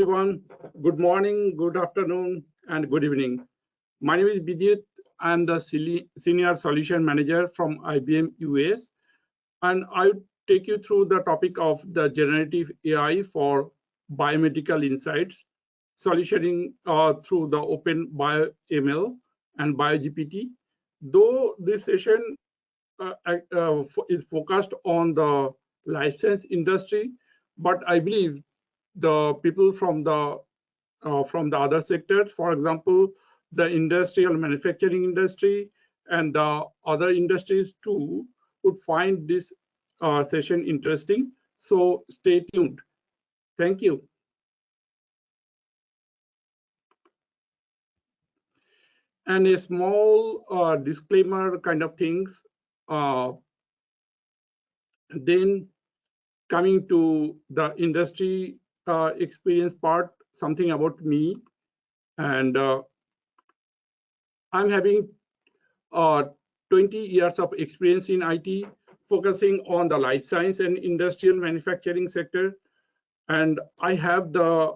everyone. Good morning, good afternoon, and good evening. My name is Bidyut. I'm the Senior Solution Manager from IBM US, and I'll take you through the topic of the generative AI for biomedical insights, solutioning through the OpenBIOML and BIO GPT. Though this session is focused on the life science industry, but I believe the people from the other sectors, for example, the industrial manufacturing industry and the other industries too, would find this session interesting. So stay tuned. Thank you. And a small disclaimer kind of things. Then coming to the industry experience part, something about me. And I'm having 20 years of experience in IT, focusing on the life science and industrial manufacturing sector. And I have the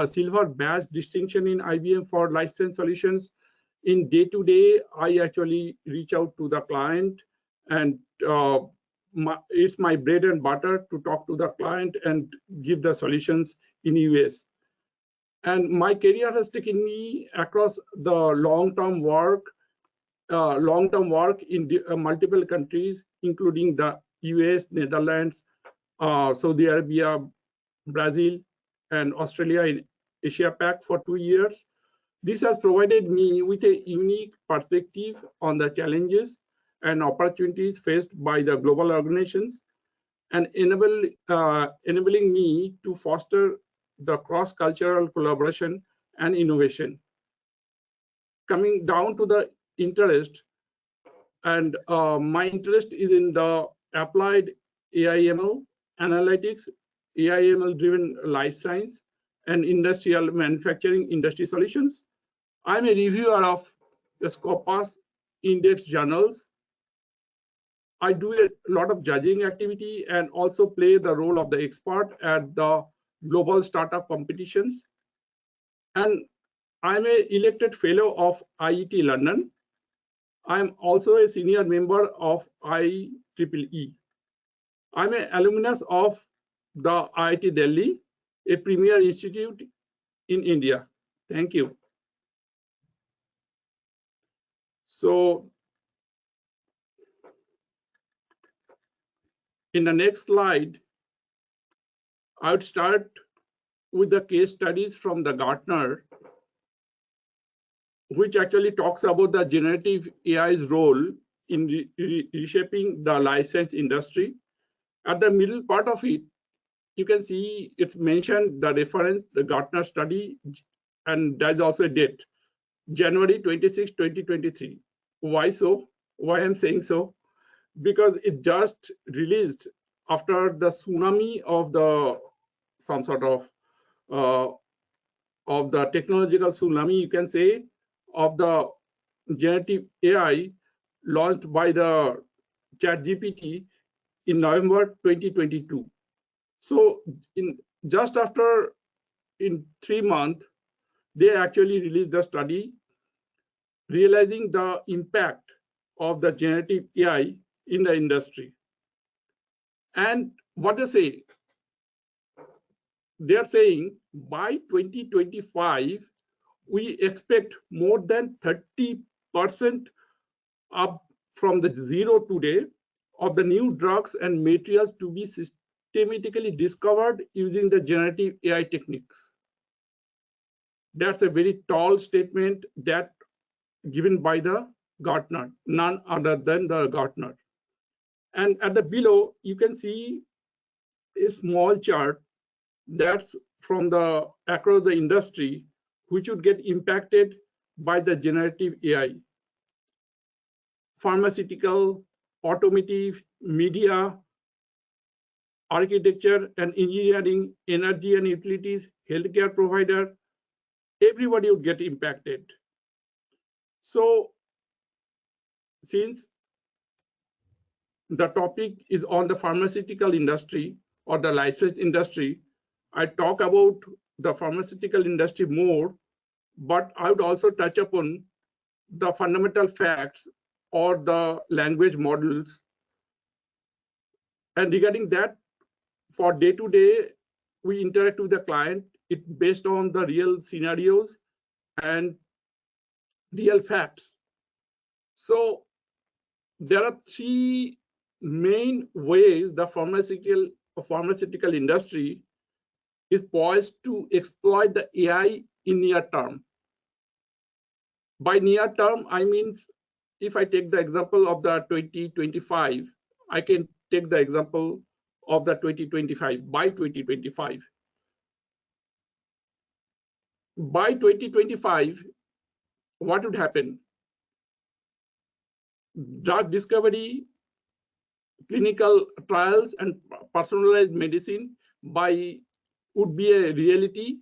silver badge distinction in IBM for life science solutions. In day-to-day, I actually reach out to the client, and it's my bread and butter to talk to the client and give the solutions in US. And my career has taken me across the long-term work in multiple countries, including the US, Netherlands, Saudi Arabia, Brazil, and Australia in Asia Pac for 2 years. This has provided me with a unique perspective on the challenges and opportunities faced by the global organizations, and enabling me to foster the cross-cultural collaboration and innovation. Coming down to the interest, and my interest is in the applied AI/ML analytics, AI/ML driven life science, and industrial manufacturing industry solutions. I'm a reviewer of the Scopus index journals. I do a lot of judging activity and also play the role of the expert at the global startup competitions. And I'm an elected fellow of IET London. I'm also a senior member of IEEE. I'm an alumnus of the IIT Delhi, a premier institute in India. Thank you. So in the next slide, I would start with the case studies from the Gartner, which actually talks about the generative AI's role in reshaping the life science industry. At the middle part of it, you can see it's mentioned the reference, the Gartner study, and there's also a date, January 26, 2023. Why so? Why I'm saying so? Because it just released after the tsunami of the some sort of the technological tsunami, you can say, of the generative AI launched by the ChatGPT in November 2022. So just after 3 months, they actually released the study realizing the impact of the generative AI in the industry. And what they say, they're saying by 2025, we expect more than 30% up from the zero today of the new drugs and materials to be systematically discovered using the generative AI techniques. That's a very tall statement that given by the Gartner, none other than the Gartner. And at the below, you can see a small chart that's from the across the industry, which would get impacted by the generative AI. Pharmaceutical, automotive, media, architecture and engineering, energy and utilities, healthcare provider, everybody would get impacted. So since the topic is on the pharmaceutical industry or the life science industry, I talk about the pharmaceutical industry more, but I would also touch upon the fundamental facts or the language models. And regarding that, for day-to-day, we interact with the client. It's based on the real scenarios and real facts. So there are three main ways the pharmaceutical industry is poised to exploit the AI in near term. By near term, I mean, if I take the example of the 2025, I can take the example of the 2025, by 2025. By 2025, what would happen? Drug discovery, clinical trials, and personalized medicine would be a reality.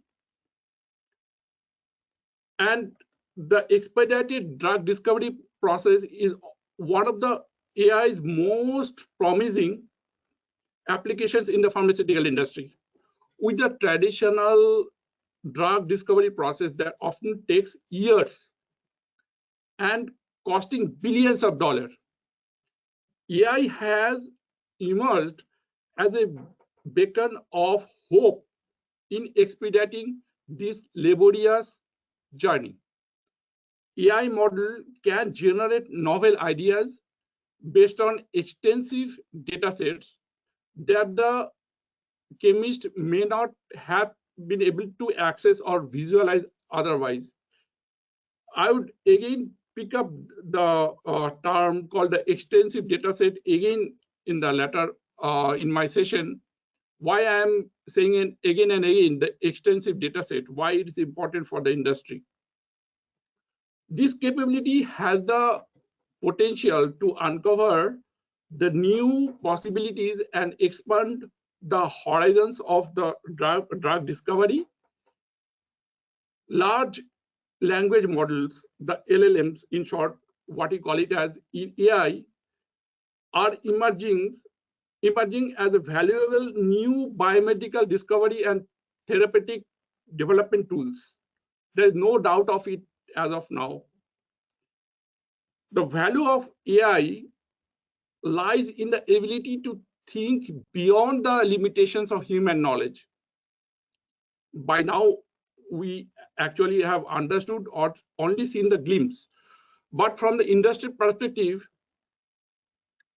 And the expedited drug discovery process is one of the AI's most promising applications in the pharmaceutical industry. With the traditional drug discovery process that often takes years and costing billions of dollars, AI has emerged as a beacon of hope in expediting this laborious journey. AI model can generate novel ideas based on extensive data sets that the chemist may not have been able to access or visualize otherwise. I would again pick up the term called the extensive data set again in the latter in my session. Why I am saying it again and again, the extensive data set, why it is important for the industry. This capability has the potential to uncover the new possibilities and expand the horizons of the drug discovery. Large language models, the LLMs, in short, what we call it as AI, are emerging as a valuable new biomedical discovery and therapeutic development tools. There is no doubt of it as of now. The value of AI lies in the ability to think beyond the limitations of human knowledge. By now, we actually have understood or only seen the glimpse. But from the industry perspective,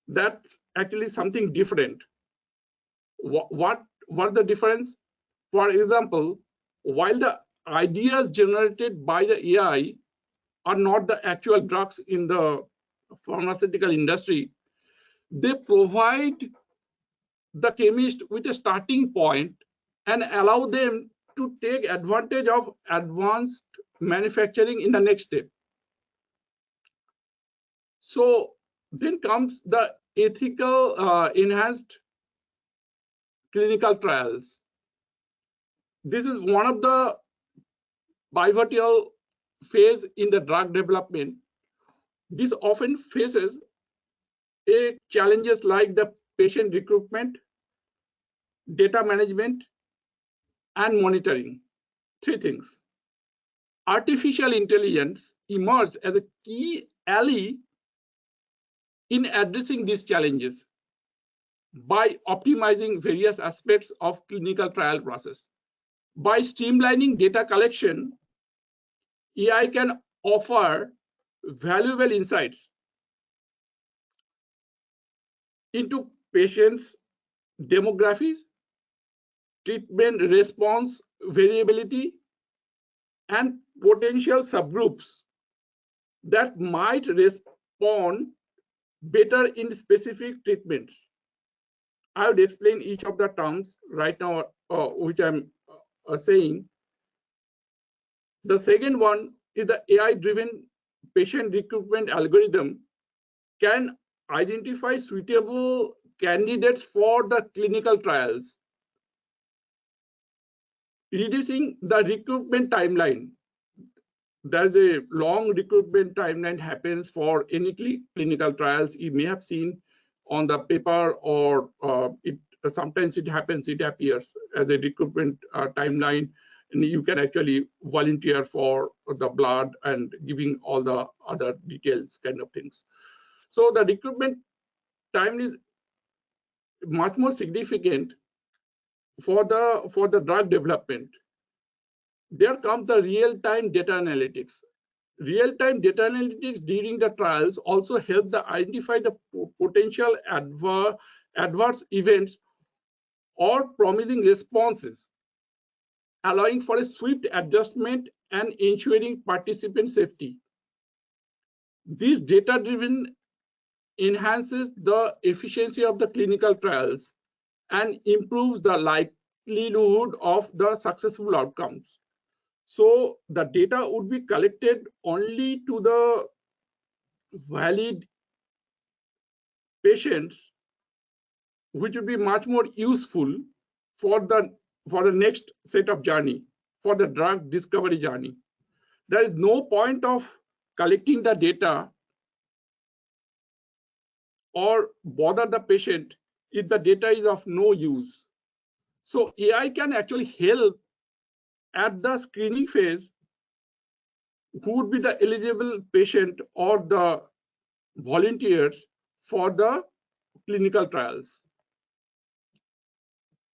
that's actually something different. What the difference? For example, while the ideas generated by the AI are not the actual drugs in the pharmaceutical industry, they provide the chemist with a starting point and allow them to take advantage of advanced manufacturing in the next step. So then comes the ethical enhanced clinical trials. This is one of the pivotal phase in the drug development. This often faces challenges like the patient recruitment, data management, and monitoring. Three things. Artificial intelligence emerged as a key ally in addressing these challenges by optimizing various aspects of clinical trial process. By streamlining data collection, AI can offer valuable insights into patients' demographies, treatment response variability, and potential subgroups that might respond better in specific treatments. I would explain each of the terms right now, which I'm saying. The second one is the AI-driven patient recruitment algorithm can identify suitable candidates for the clinical trials, reducing the recruitment timeline. There's a long recruitment timeline happens for any clinical trials. You may have seen on the paper, or sometimes it happens, it appears as a recruitment timeline and you can actually volunteer for the blood and giving all the other details kind of things. So the recruitment time is much more significant for the drug development. There comes the real-time data analytics. Real-time data analytics during the trials also help to identify the potential adverse events or promising responses, allowing for a swift adjustment and ensuring participant safety. This data-driven enhances the efficiency of the clinical trials and improves the likelihood of the successful outcomes. So the data would be collected only to the valid patients, which would be much more useful for the next set of journey, for the drug discovery journey. There is no point of collecting the data or bother the patient if the data is of no use. So AI can actually help at the screening phase who would be the eligible patient or the volunteers for the clinical trials.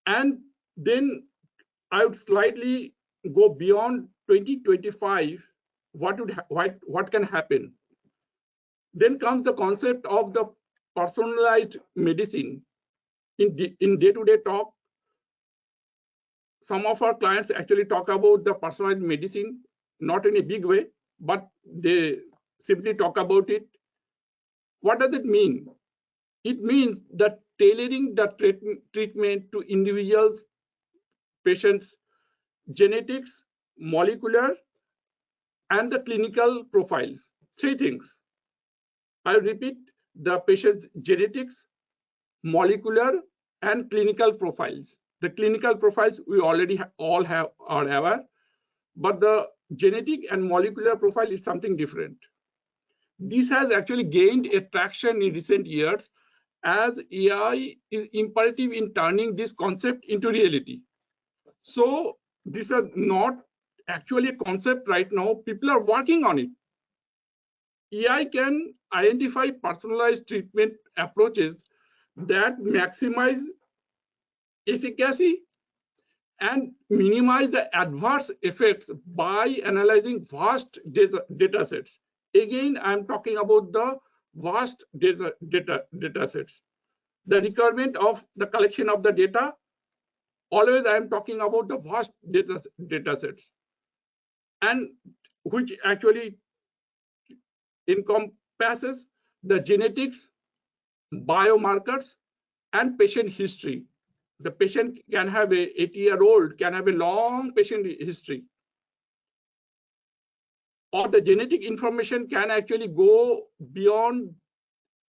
And then I would slightly go beyond 2025. What can happen? Then comes the concept of the personalized medicine. In day-to-day talk, some of our clients actually talk about the personalized medicine, not in a big way, but they simply talk about it. What does it mean? It means that tailoring the treatment to individuals, patients' genetics, molecular, and the clinical profiles. Three things. I'll repeat: the patient's genetics, molecular, and clinical profiles. The clinical profiles we already all are aware, but the genetic and molecular profile is something different. This has actually gained a traction in recent years as AI is imperative in turning this concept into reality. So this is not actually a concept right now. People are working on it. AI can identify personalized treatment approaches that maximize efficacy and minimize the adverse effects by analyzing vast data sets. Again, I'm talking about the vast data sets. The requirement of the collection of the data, always I'm talking about the vast data sets, and which actually encompasses the genetics, biomarkers, and patient history. The patient can have a 80-year-old, can have a long patient history. Or the genetic information can actually go beyond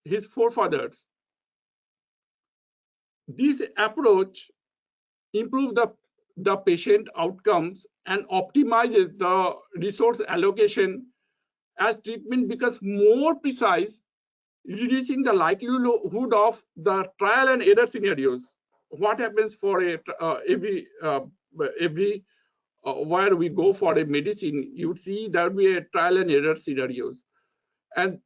his forefathers. This approach improves the patient outcomes and optimizes the resource allocation as treatment becomes more precise, reducing the likelihood of the trial and error scenarios. What happens for every where we go for a medicine, you would see there will be a trial and error scenarios, and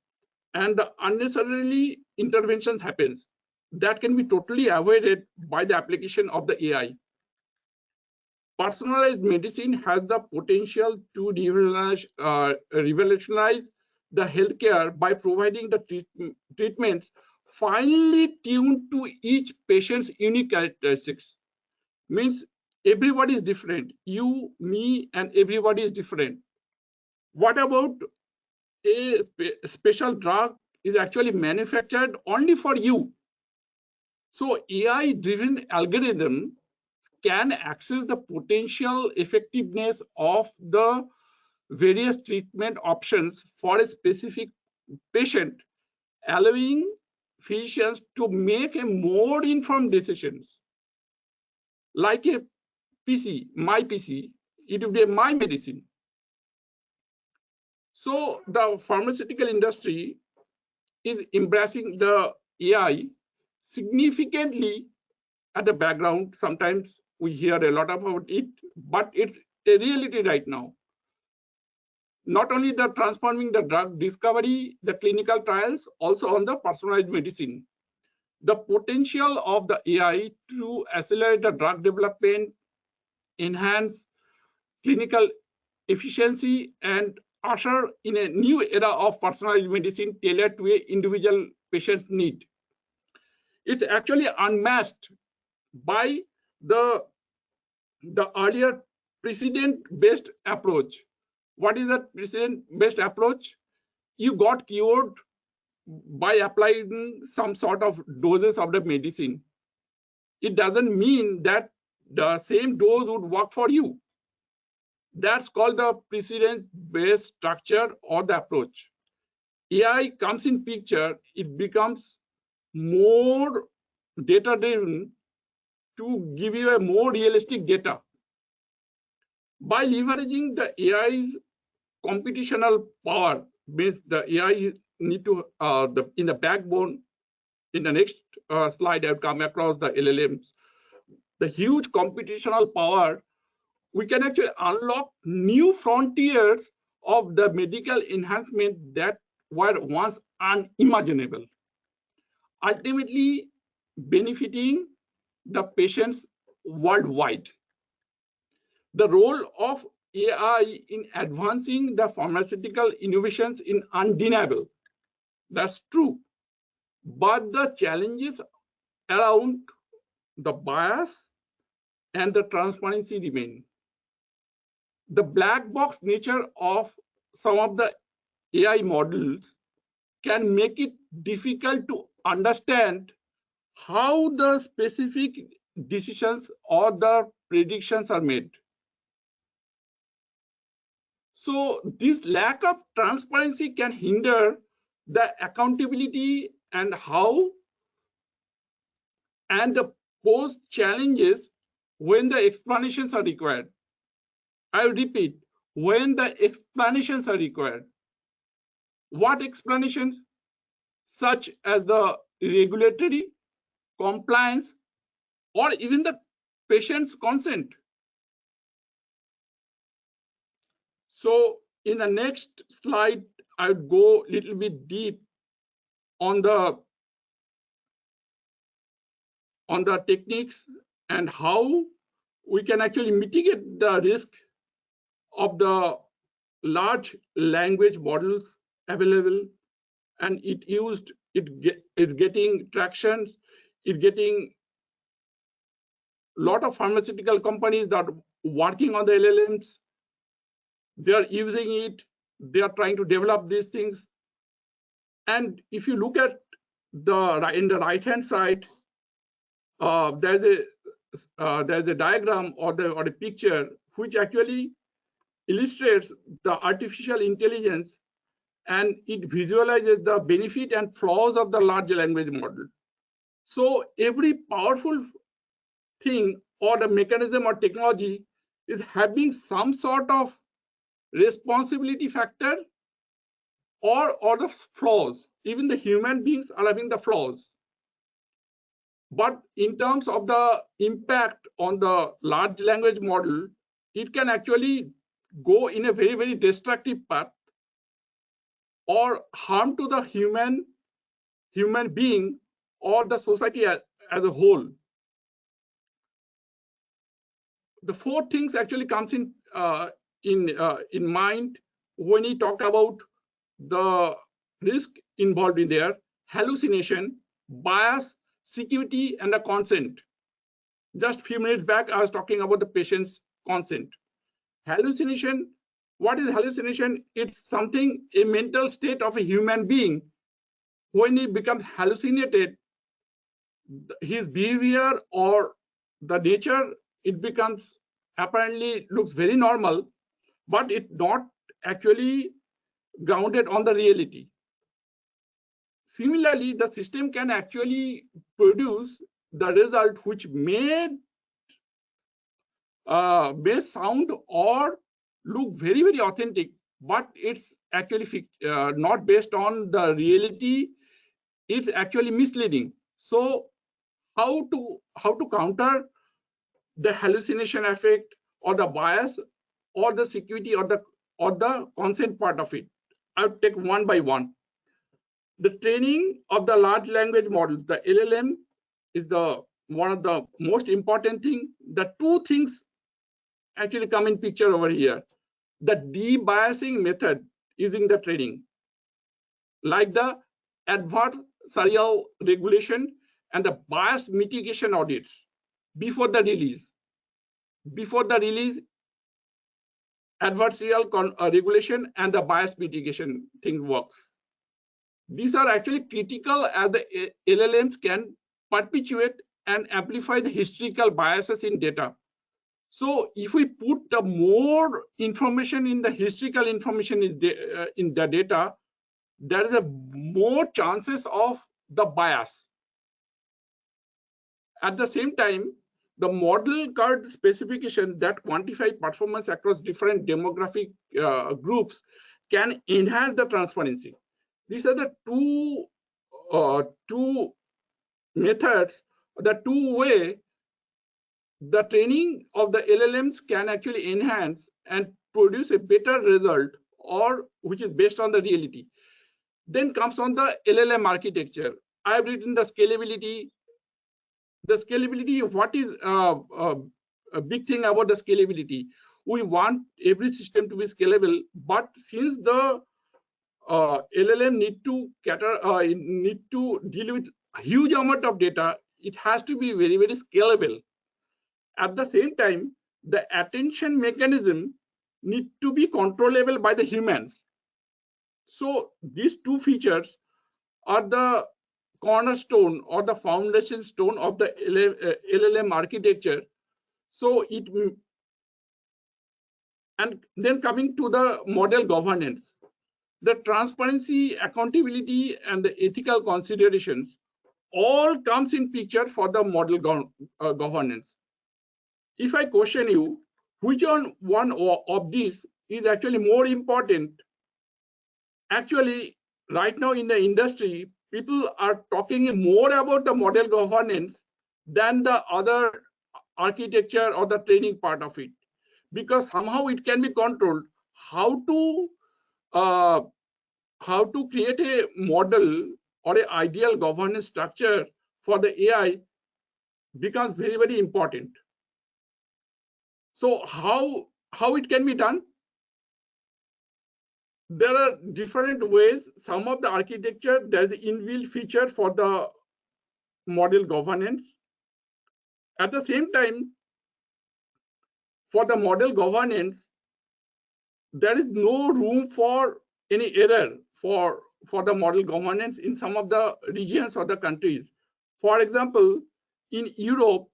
the unnecessarily interventions happens that can be totally avoided by the application of the AI. Personalized medicine has the potential to revolutionize the healthcare by providing the treatments finely tuned to each patient's unique characteristics. Means everybody is different. You, me, and everybody is different. What about a special drug is actually manufactured only for you? So AI-driven algorithm can access the potential effectiveness of the various treatment options for a specific patient, allowing physicians to make a more informed decisions. Like a PC, my PC, it will be my medicine. So the pharmaceutical industry is embracing the AI significantly at the background. Sometimes we hear a lot about it, but it's a reality right now. Not only the transforming the drug discovery, the clinical trials, also on the personalized medicine. The potential of the AI to accelerate the drug development, enhance clinical efficiency, and usher in a new era of personalized medicine tailored to an individual patient's need. It's actually unmatched by the earlier precedent-based approach. What is that precedent-based approach? You got cured by applying some sort of doses of the medicine. It doesn't mean that the same dose would work for you. That's called the precedent-based structure or the approach. AI comes in picture, it becomes more data-driven to give you a more realistic data. By leveraging the AI's computational power, means the AI need to, in the backbone, in the next slide, I've come across the LLMs. The huge computational power, we can actually unlock new frontiers of the medical enhancement that were once unimaginable, ultimately benefiting the patients worldwide. The role of AI in advancing the pharmaceutical innovations is undeniable. That's true. But the challenges around the bias and the transparency remain. The black box nature of some of the AI models can make it difficult to understand how the specific decisions or the predictions are made. So this lack of transparency can hinder the accountability and pose challenges when the explanations are required. I repeat, when the explanations are required. What explanations? Such as the regulatory, compliance, or even the patient's consent. So in the next slide, I would go a little bit deep on the techniques and how we can actually mitigate the risk of the large language models available, and it's getting traction. It's getting a lot of pharmaceutical companies that are working on the LLMs. They are using it. They are trying to develop these things. And if you look at in the right-hand side, there's a diagram or a picture which actually illustrates the artificial intelligence, and it visualizes the benefit and flaws of the large language model. So every powerful thing or the mechanism or technology is having some sort of responsibility factor or the flaws. Even the human beings are having the flaws. But in terms of the impact on the large language model, it can actually go in a very, very destructive path or harm to the human being or the society as a whole. The four things actually comes in mind when he talked about the risk involved in there: hallucination, bias, security, and the consent. Just a few minutes back, I was talking about the patient's consent. Hallucination. What is hallucination? It's something, a mental state of a human being. When he becomes hallucinated, his behavior or the nature, it becomes apparently looks very normal, but it's not actually grounded on the reality. Similarly, the system can actually produce the result which may sound or look very, very authentic, but it's actually not based on the reality. It's actually misleading. So how to counter the hallucination effect or the bias? or the security or the consent part of it. I'll take one by one. The training of the large language models, the LLM, is one of the most important thing. The two things actually come in picture over here. The debiasing method using the training, like the adversarial regulation and the bias mitigation audits before the release. Before the release, adversarial regulation and the bias mitigation thing works. These are actually critical as the LLMs can perpetuate and amplify the historical biases in data. So if we put the more information in the historical information in the data, there is a more chances of the bias. At the same time, the model card specification that quantify performance across different demographic groups can enhance the transparency. These are the two methods, the two ways the training of the LLMs can actually enhance and produce a better result, or which is based on the reality. Then comes on the LLM architecture. I've written the scalability. The scalability, what is a big thing about the scalability? We want every system to be scalable, but since the LLM need to deal with a huge amount of data, it has to be very, very scalable. At the same time, the attention mechanism need to be controllable by the humans. So these two features are the cornerstone or the foundation stone of the LLM architecture. So and then coming to the model governance, the transparency, accountability, and the ethical considerations all comes in picture for the model governance. If I question you, which one of these is actually more important? Actually, right now in the industry, people are talking more about the model governance than the other architecture or the training part of it, because somehow it can be controlled. How to create a model or an ideal governance structure for the AI becomes very, very important. So how it can be done? There are different ways. Some of the architecture, there's an inbuilt feature for the model governance. At the same time, for the model governance, there is no room for any error for the model governance in some of the regions or the countries. For example, in Europe,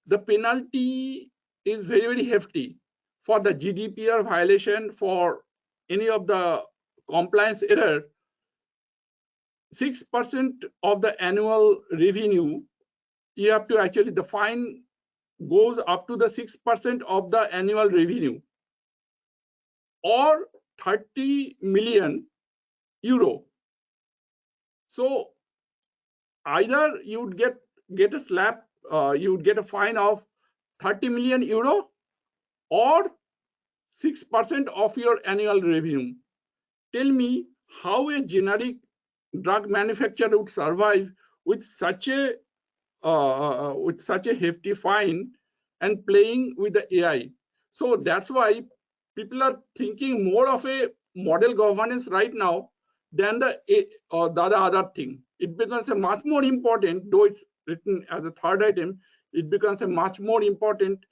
the penalty is very, very hefty for the GDPR violation. For any of the compliance error, 6% of the annual revenue, you have to actually, the fine goes up to the 6% of the annual revenue, or 30 million euro. So either you would get a slap, you would get a fine of 30 million euro or 6% of your annual revenue. Tell me how a generic drug manufacturer would survive with such a hefty fine and playing with the AI. So that's why people are thinking more of a model governance right now than the other thing. It becomes a much more important, though it's written as a third item, it becomes a much more important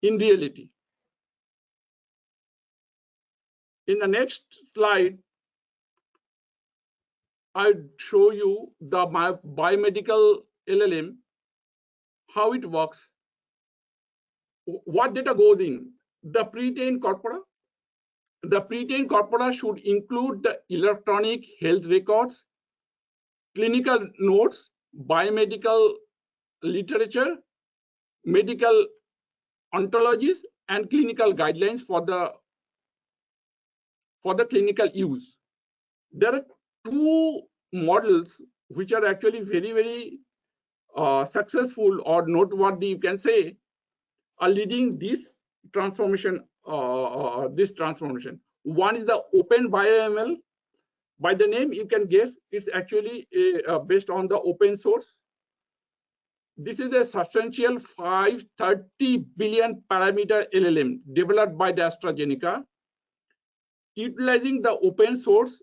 in reality. In the next slide, I'll show you the biomedical LLM, how it works. What data goes in? The pre-trained corpora. The pre-trained corpora should include the electronic health records, clinical notes, biomedical literature, medical ontologies, and clinical guidelines for the clinical use. There are two models which are actually very, very successful or noteworthy, you can say, are leading this transformation this transformation. One is the OpenBIOML. By the name, you can guess it's actually based on the open source. This is a substantial 530 billion parameter LLM developed by the AstraZeneca, utilizing the open source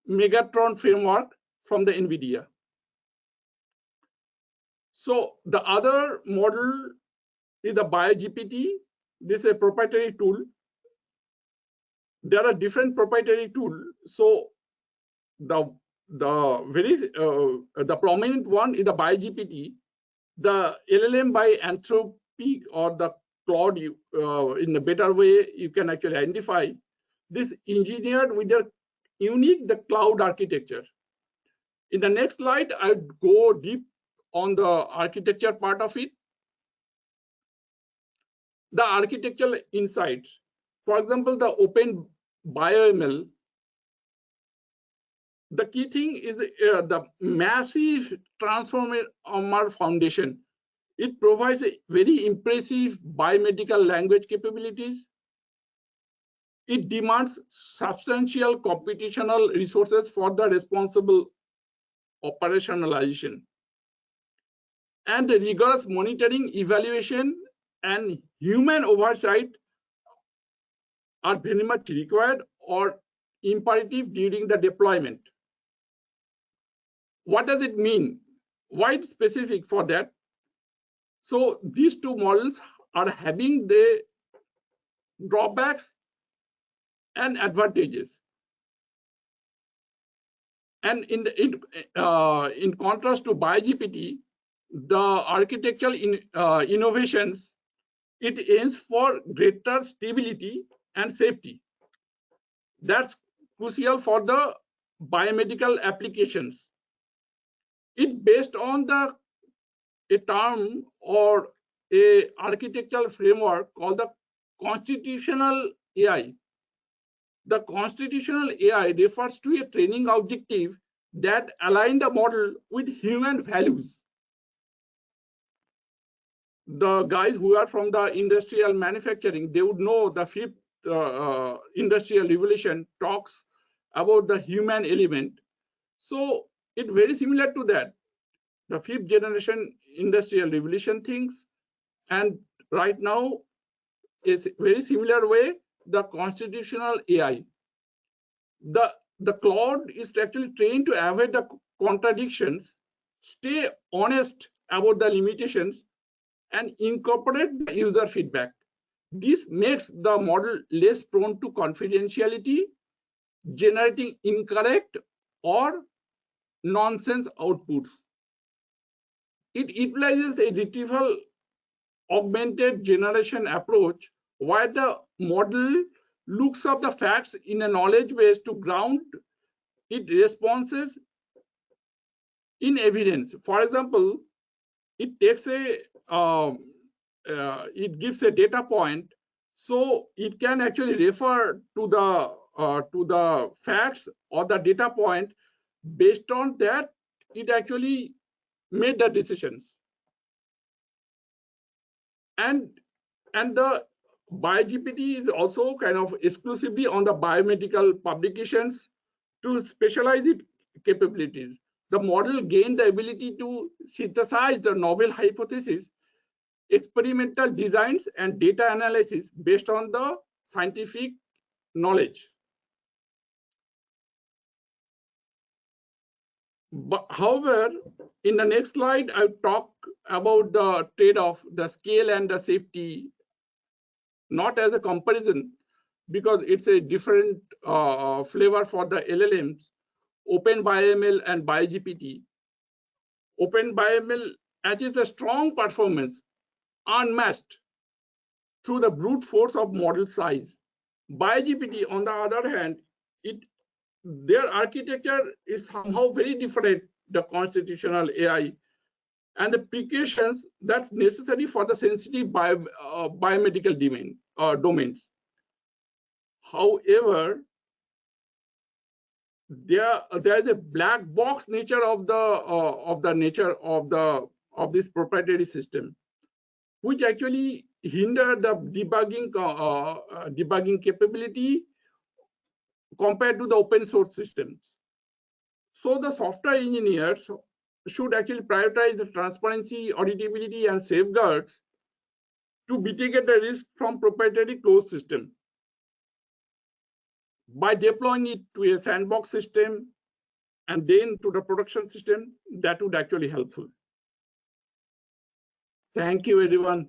Megatron framework from the NVIDIA. So the other model is the BIO GPT. This is a proprietary tool. There are different proprietary tools. So the prominent one is the BIO GPT. The LLM by Anthropic or the Claude, in a better way, you can actually identify this engineered with a unique cloud architecture. In the next slide, I'll go deep on the architecture part of it. The architectural insights. For example, the OpenBIOML. The key thing is the massive transformer foundation. It provides a very impressive biomedical language capabilities. It demands substantial computational resources for the responsible operationalization. And the rigorous monitoring, evaluation, and human oversight are very much required or imperative during the deployment. What does it mean? Why it's specific for that? So these two models are having the drawbacks and advantages. And in contrast to BIO GPT, the architectural innovations, it aims for greater stability and safety. That's crucial for the biomedical applications. It based on a term or a architectural framework called the constitutional AI. The constitutional AI refers to a training objective that align the model with human values. The guys who are from the industrial manufacturing, they would know the fifth industrial revolution talks about the human element. So it's very similar to that. The fifth generation industrial revolution things, and right now is very similar way the constitutional AI. The cloud is actually trained to avoid the contradictions, stay honest about the limitations, and incorporate the user feedback. This makes the model less prone to confidentiality, generating incorrect or nonsense outputs. It utilizes a retrieval augmented generation approach where the model looks up the facts in a knowledge base to ground its responses in evidence. For example, it takes it gives a data point, so it can actually refer to the facts or the data point. Based on that, it actually made the decisions. And the BIO GPT is also kind of exclusively on the biomedical publications to specialize its capabilities. The model gained the ability to synthesize the novel hypotheses, experimental designs, and data analysis based on the scientific knowledge. But however, in the next slide, I'll talk about the trade-off, the scale and the safety, not as a comparison, because it's a different flavor for the LLMs, OpenBIOML and BIO GPT. OpenBIOML achieves a strong performance unmatched through the brute force of model size. BIO GPT, on the other hand, their architecture is somehow very different, the constitutional AI, and the precautions that's necessary for the sensitive biomedical domains. However, there is a black box nature of this proprietary system, which actually hinder the debugging capability compared to the open source systems. So the software engineers should actually prioritize the transparency, auditability, and safeguards to mitigate the risk from proprietary closed system. By deploying it to a sandbox system and then to the production system, that would actually helpful. Thank you, everyone.